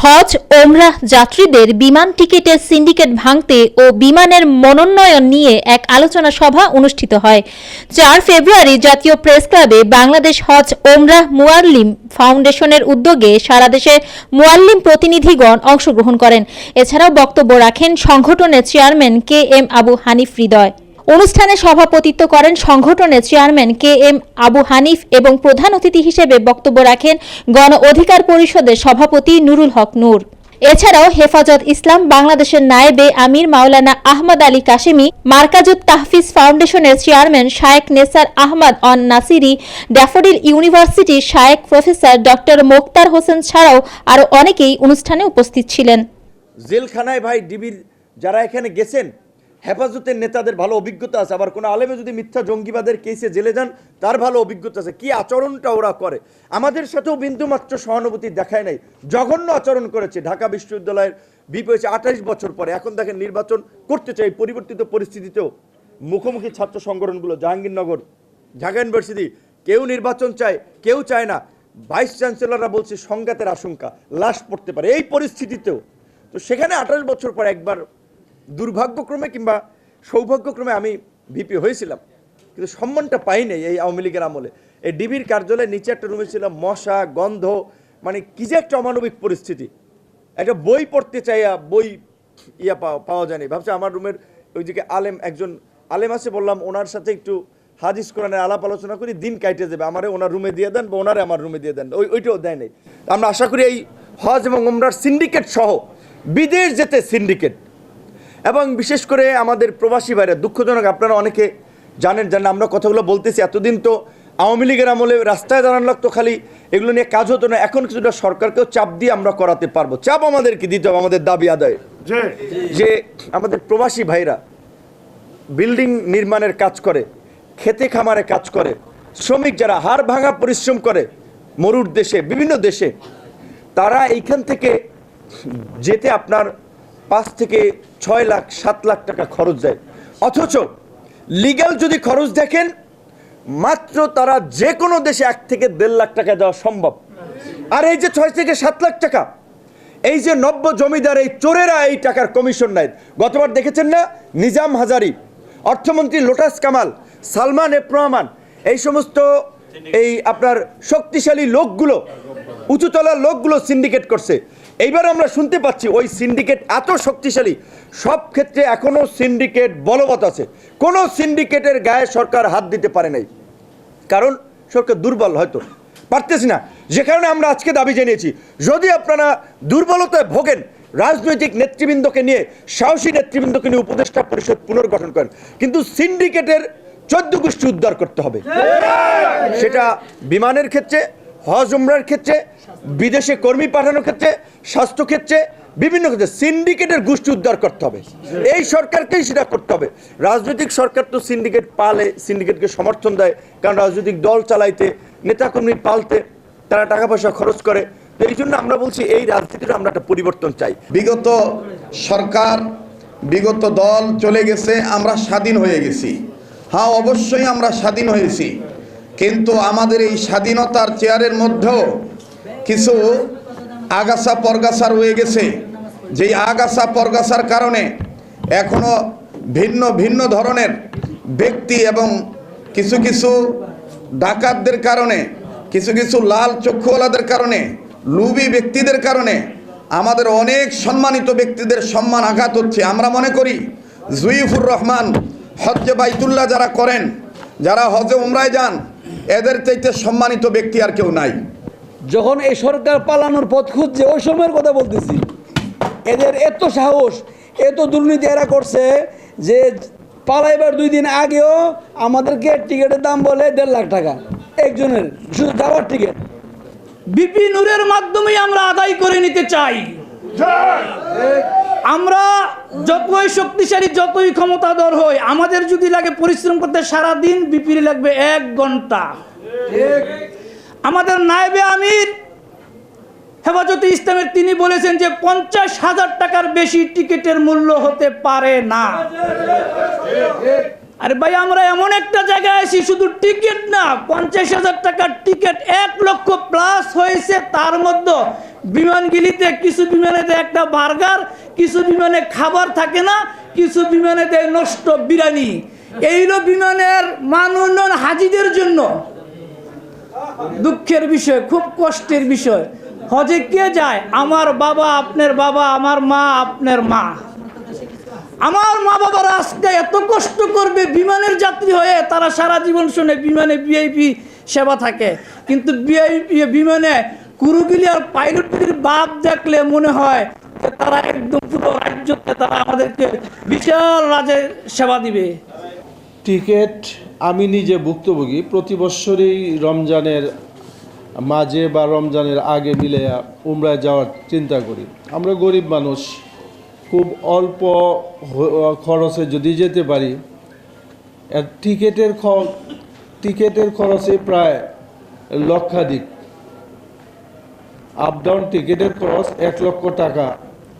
হজ ওমরাহ যাত্রীদের বিমান টিকিটের সিন্ডিকেট ভাঙতে ও বিমানের মনোন্নয়ন নিয়ে এক আলোচনা সভা অনুষ্ঠিত হয়। 4 ফেব্রুয়ারি জাতীয় প্রেস ক্লাবে বাংলাদেশ হজ ওমরাহ মুআল্লিম ফাউন্ডেশনের উদ্যোগে সারা দেশের মুআল্লিম প্রতিনিধিগণ অংশগ্রহণ করেন। এছাড়াও বক্তব্য রাখেন সংগঠনের চেয়ারম্যান KM আবু হানিফ হৃদয়। অনুষ্ঠানে সভাপতিত্ব করেন সংগঠনের চেয়ারম্যান KM আবু হানিফ এবং প্রধান অতিথি হিসেবে বক্তব্য রাখেন গণ অধিকার পরিষদের সভাপতি নুরুল হক নূর। এছাড়াও হেফাজত ইসলাম বাংলাদেশের নায়েবে আমির মাওলানা আহমদ আলী কাশেমি, মার্কাজুত তাহফিজ ফাউন্ডেশনের চেয়ারম্যান শায়েখ নেসার আহমদ অন নাসিরি, ড্যাফোডিল ইউনিভার্সিটির শায়েখ প্রফেসর ডক্টর মোক্তার হোসেন ছাড়াও আরও অনেকেই অনুষ্ঠানে উপস্থিত ছিলেন। জেলখানায় ভাই ডিবির যারা এখানে গেছেন, হেফাজতের নেতাদের ভালো অভিজ্ঞতা আছে, আবার কোনো আলেমে যদি মিথ্যা জঙ্গিবাদের কেসে জেলে যান তার ভালো অভিজ্ঞতা আছে। কি আচরণটা ওরা করে, আমাদের সাথেও বিন্দুমাত্র সহানুভূতি দেখায় নাই, জঘন্য আচরণ করেছে। ঢাকা বিশ্ববিদ্যালয়ের বিপ হয়েছে 28 বছর পরে, এখন দেখেন নির্বাচন করতে চাই পরিবর্তিত পরিস্থিতিতেও মুখোমুখি ছাত্র সংগঠনগুলো, জাহাঙ্গীরনগর, ঢাকা ইউনিভার্সিটি, কেউ নির্বাচন চায়, কেউ চায় না। ভাইস চ্যান্সেলররা বলছে সংঘাতের আশঙ্কা, লাশ পড়তে পারে এই পরিস্থিতিতেও। তো সেখানে 28 বছর পর একবার দুর্ভাগ্যক্রমে কিংবা সৌভাগ্যক্রমে আমি ভিপি হয়েছিলাম, কিন্তু সম্মানটা পাইনি এই আওয়ামী লীগের আমলে। এই ডিবির কার্যালয়ের নিচে একটা রুমে ছিল, মশা গন্ধ, মানে কি যে একটা অমানবিক পরিস্থিতি। একটা বই পড়তে চাইয়া বই পাওয়া যায়নি। ভাবছি আমার রুমের ওইদিকে একজন আলেম আছে, বললাম ওনার সাথে একটু হাদিস কোরআনের আলাপ আলোচনা করি, দিন কাটে যাবে, আমারে ওনার রুমে দিয়ে দেন বা ওনারে আমার রুমে দিয়ে দেন, ওইটাও দেয় নাই। আমরা আশা করি এই হজ এবং ওমরার সিন্ডিকেট সহ বিদেশ যেতে সিন্ডিকেট, এবং বিশেষ করে আমাদের প্রবাসী ভাইরা, দুঃখজনক আপনারা অনেকে জানেন আমরা কথাগুলো বলতেছি, এতদিন তো আওয়ামী লীগের আমলে রাস্তায় দাঁড়ানো লাগতো, খালি এগুলো নিয়ে কাজ হতো না। এখন কিছুটা সরকারকেও চাপ দিয়ে আমরা করাতে পারবো, চাপ আমাদেরকে দিতে হবে আমাদের দাবি আদায়। যে আমাদের প্রবাসী ভাইরা বিল্ডিং নির্মাণের কাজ করে, খেতে খামারে কাজ করে, শ্রমিক যারা হাড় ভাঙা পরিশ্রম করে মরুর দেশে, বিভিন্ন দেশে, তারা এইখান থেকে যেতে আপনার 5 থেকে 6 লাখ 7 লাখ টাকা খরচ যায়। অথচ লিগ্যাল যদি খরচ দেখেন, মাত্র তারা যে কোনো দেশে 1 থেকে 1.5 লাখ টাকা দেওয়া সম্ভব। আর এই যে 6 থেকে 7 লাখ টাকা, এই যে নব্য জমিদার, এই চোরেরা এই টাকার কমিশন নেয়। গতবার দেখেছেন না, নিজাম হাজারি, অর্থমন্ত্রী লোটাস কামাল, সালমান এফ রহমান, এই সমস্ত এই আপনার শক্তিশালী লোকগুলো, উঁচুতলার লোকগুলো সিন্ডিকেট করছে। এইবার আমরা শুনতে পাচ্ছি ওই সিন্ডিকেট এত শক্তিশালী, সব ক্ষেত্রে এখনো সিন্ডিকেট বলবৎ আছে। কোনো সিন্ডিকেটের গায়ে সরকার হাত দিতে পারে নাই, কারণ সরকার দুর্বল, হয়তো পারতেছি না। যে কারণে আমরা আজকে দাবি জানিয়েছি, যদি আপনারা দুর্বলতায় ভোগেন, রাজনৈতিক নেতৃবৃন্দকে নিয়ে, সাহসী নেতৃবৃন্দকে নিয়ে উপদেষ্টা পরিষদ পুনর্গঠন করেন, কিন্তু সিন্ডিকেটের 14 গোষ্ঠী উদ্ধার করতে হবে। সেটা বিমানের ক্ষেত্রে, হজ উমরার ক্ষেত্রে, বিদেশে কর্মী পাঠানোর ক্ষেত্রে, স্বাস্থ্য ক্ষেত্রে, বিভিন্ন ক্ষেত্রে সিন্ডিকেটের গোষ্ঠী উদ্ধার করতে হবে। এই সরকারকেই সেটা করতে হবে। রাজনৈতিক সরকার তো সিন্ডিকেট পালে, সিন্ডিকেটকে সমর্থন দেয়, কারণ রাজনৈতিক দল চালাইতে, নেতাকর্মী পালতে তারা টাকা পয়সা খরচ করে। তো এই জন্য আমরা বলছি এই রাজনীতির আমরা একটা পরিবর্তন চাই। বিগত সরকার, বিগত দল চলে গেছে, আমরা স্বাধীন হয়ে গেছি। হ্যাঁ, অবশ্যই আমরা স্বাধীন হয়েছি, কিন্তু আমাদের এই স্বাধীনতার চেয়ারের মধ্যেও কিছু আগাছা পরগাছা রয়ে গেছে। যেই আগাছা পরগাছার কারণে এখনো ভিন্ন ভিন্ন ধরনের ব্যক্তি এবং কিছু কিছু ডাকাতদের কারণে, কিছু কিছু লাল চক্ষুওয়ালাদের কারণে, লুবি ব্যক্তিদের কারণে আমাদের অনেক সম্মানিত ব্যক্তিদের সম্মান আঘাত হচ্ছে। আমরা মনে করি জুইফুর রহমান, হজ্জে বাইতুল্লাহ যারা করেন, যারা হজে উমরায় যান, এদের চাইতে সম্মানিত ব্যক্তি আর কেউ নাই। যখন এই সরকার পালানোর পথ খুঁজছে, ওই সময়ের কথা বলতেছি, এদের এত সাহস, এত দুর্নীতি এরা করছে যে পালাইবার 2 দিন আগেও আমাদেরকে টিকিটের দাম বলে 1.5 লাখ টাকা একজনের, শুধু যাওয়ার টিকিট। বিপি নূরের মাধ্যমে আমরা আদায় করে নিতে চাই। আমরা যতই শক্তিশালী, যতই ক্ষমতাধর হই, আমাদের যদি লাগে পরিশ্রম করতে সারাদিন, বিপির লাগবে 1 ঘন্টা। আমাদের নায়েবে আমির হেফাজতে ইসলামের তিনি বলেছেন যে 50,000 টাকার বেশি টিকিটের মূল্য হতে পারে না। আরে ভাই আমরা এমন একটা জায়গায় আছি, শুধু টিকিট না, 50,000 টাকার টিকিট 1 লক্ষ প্লাস হয়েছে। তার মধ্যে বিমানগুলিতে কিছু বিমানে দেয় একটা বার্গার, কিছু বিমানে খাবার থাকে না, কিছু বিমানে দেয় নষ্ট বিরিয়ানি। এইগুলো বিমানের মান উন্নয়ন হাজিদের জন্য দুঃখের বিষয়, খুব কষ্টের বিষয়। হজে কে যায়? আমার বাবা, আপনার বাবা, আমার মা, আপনার মা। আমার মা বাবারা আজকে এত কষ্ট করবে বিমানের যাত্রী হয়ে, তারা সারা জীবন শুনে বিমানে ভিআইপি সেবা থাকে, কিন্তু ভিআইপি বিমানে ক্রুগুলি আর পাইলটগুলির বাপ দেখলে মনে হয় যে তারা একদম পুরো রাজ্যতে তারা আমাদেরকে বিশাল রাজে সেবা দিবে। টিকিট আমি নিজে ভুক্তভোগী, প্রতি বছরই রমজানের মাঝে বা রমজানের আগে মিলে উমরায় যাওয়ার চিন্তা করি। আমরা গরিব মানুষ, খুব অল্প খরচে যদি যেতে পারি, টিকিটের খরচে প্রায় লক্ষাধিক। আপ ডাউন টিকিটের খরচ 1 লক্ষ টাকা।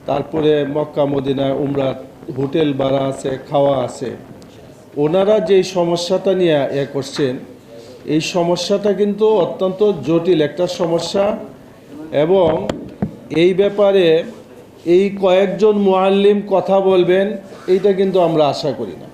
তারপরে মক্কা মদিনায় উমরার হোটেল ভাড়া আছে, খাওয়া আছে। ওনারা যেই সমস্যাটা নিয়ে করছেন, এই সমস্যাটা কিন্তু অত্যন্ত জটিল একটা সমস্যা, এবং এই ব্যাপারে এই কয়েকজন মুআল্লিম কথা বলবেন এইটা কিন্তু আমরা আশা করি না।